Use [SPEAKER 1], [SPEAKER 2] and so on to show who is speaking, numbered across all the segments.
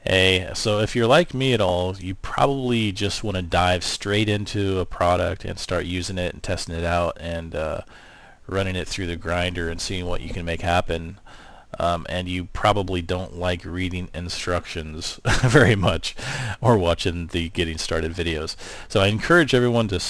[SPEAKER 1] Hey, so if you're like me at all, you probably just want to dive straight into a product and start using it and testing it out and running it through the grinder and seeing what you can make happen. And you probably don't like reading instructions very much or watching the getting started videos. So I encourage everyone to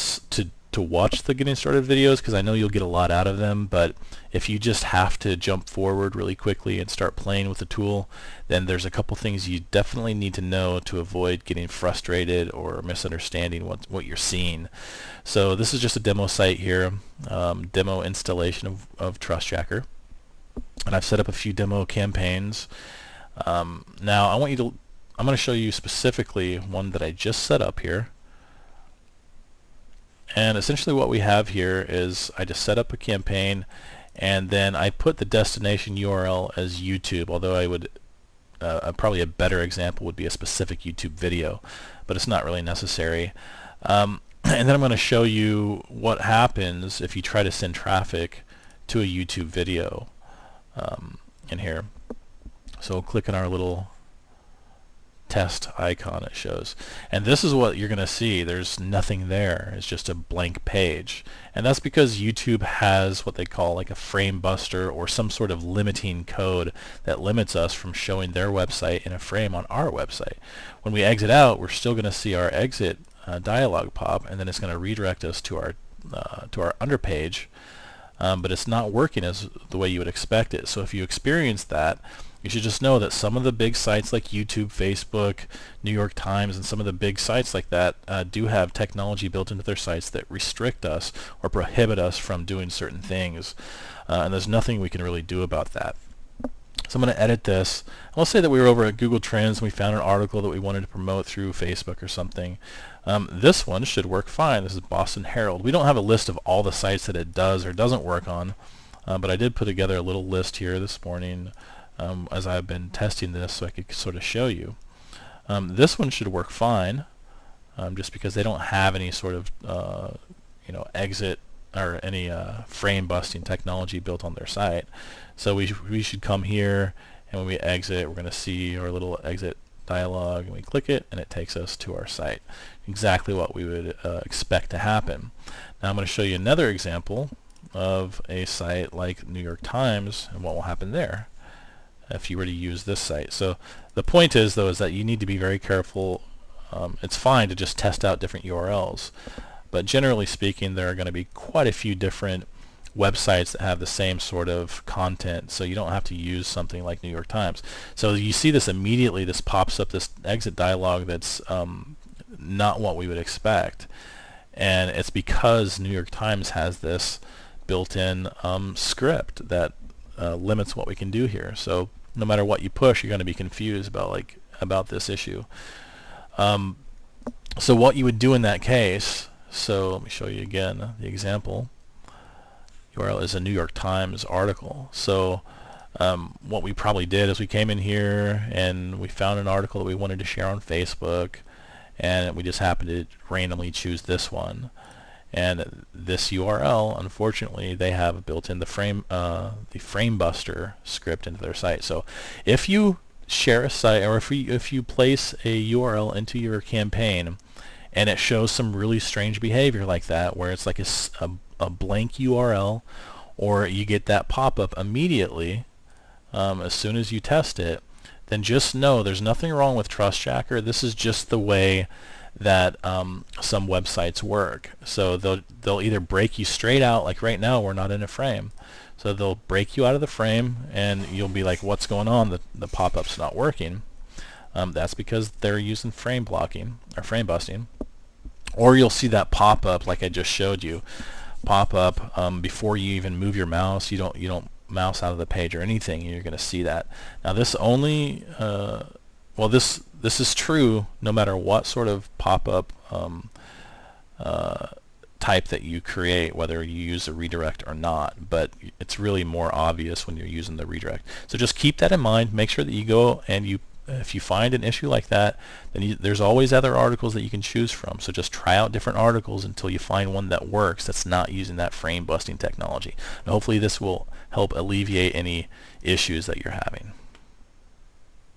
[SPEAKER 1] watch the getting started videos because I know you'll get a lot out of them, but if you just have to jump forward really quickly and start playing with the tool, then there's a couple things you definitely need to know to avoid getting frustrated or misunderstanding what you're seeing. So this is just a demo site here, demo installation of Trust Jacker. And I've set up a few demo campaigns. Now I'm going to show you specifically one that I just set up here. And essentially what we have here is I just set up a campaign and then I put the destination URL as YouTube, although I would probably a better example would be a specific YouTube video, but it's not really necessary. And then I'm going to show you what happens if you try to send traffic to a YouTube video in here. So we'll click on our little test icon it shows, and this is what you're going to see. There's nothing there. It's just a blank page, and that's because YouTube has what they call like a frame buster or some sort of limiting code that limits us from showing their website in a frame on our website. When we exit out, we're still going to see our exit dialog pop, and then it's going to redirect us to our underpage, but it's not working as the way you would expect it. So if you experience that, you should just know that some of the big sites like YouTube, Facebook, New York Times, and some of the big sites like that do have technology built into their sites that restrict us or prohibit us from doing certain things. And there's nothing we can really do about that. So I'm going to edit this. Let's say that we were over at Google Trends and we found an article that we wanted to promote through Facebook or something. This one should work fine. This is Boston Herald. We don't have a list of all the sites that it does or doesn't work on, but I did put together a little list here this morning as I've been testing this so I could sort of show you. This one should work fine just because they don't have any sort of exit or any frame busting technology built on their site. So we should come here, and when we exit we're going to see our little exit dialog, and we click it and it takes us to our site. Exactly what we would expect to happen. Now I'm going to show you another example of a site like New York Times and what will happen there if you were to use this site. So the point is though is that you need to be very careful. It's fine to just test out different URLs, but generally speaking there are going to be quite a few different websites that have the same sort of content, so you don't have to use something like New York Times. So you see this immediately, this pops up, this exit dialog that's not what we would expect, and it's because New York Times has this built-in script that limits what we can do here. So no matter what you push, you're going to be confused about this issue. So what you would do in that case, so let me show you again the example. URL is a New York Times article. So what we probably did is we came in here and we found an article that we wanted to share on Facebook, and we just happened to randomly choose this one. And this URL, unfortunately, they have built in the frame buster script into their site. So if you share a site, or if you place a URL into your campaign and it shows some really strange behavior like that, where it's like a blank URL, or you get that pop-up immediately as soon as you test it, then just know there's nothing wrong with Trust Jacker. This is just the way that some websites work. So they'll either break you straight out, like right now we're not in a frame, so they'll break you out of the frame and you'll be like, what's going on? The pop-up's not working. That's because they're using frame blocking or frame busting. Or you'll see that pop-up like I just showed you, pop up before you even move your mouse. You don't mouse out of the page or anything, and you're going to see that. Now this only this is true no matter what sort of pop-up type that you create, whether you use a redirect or not, but it's really more obvious when you're using the redirect. So just keep that in mind. Make sure that you go and if you find an issue like that, then there's always other articles that you can choose from. So just try out different articles until you find one that works, that's not using that frame busting technology. And hopefully this will help alleviate any issues that you're having.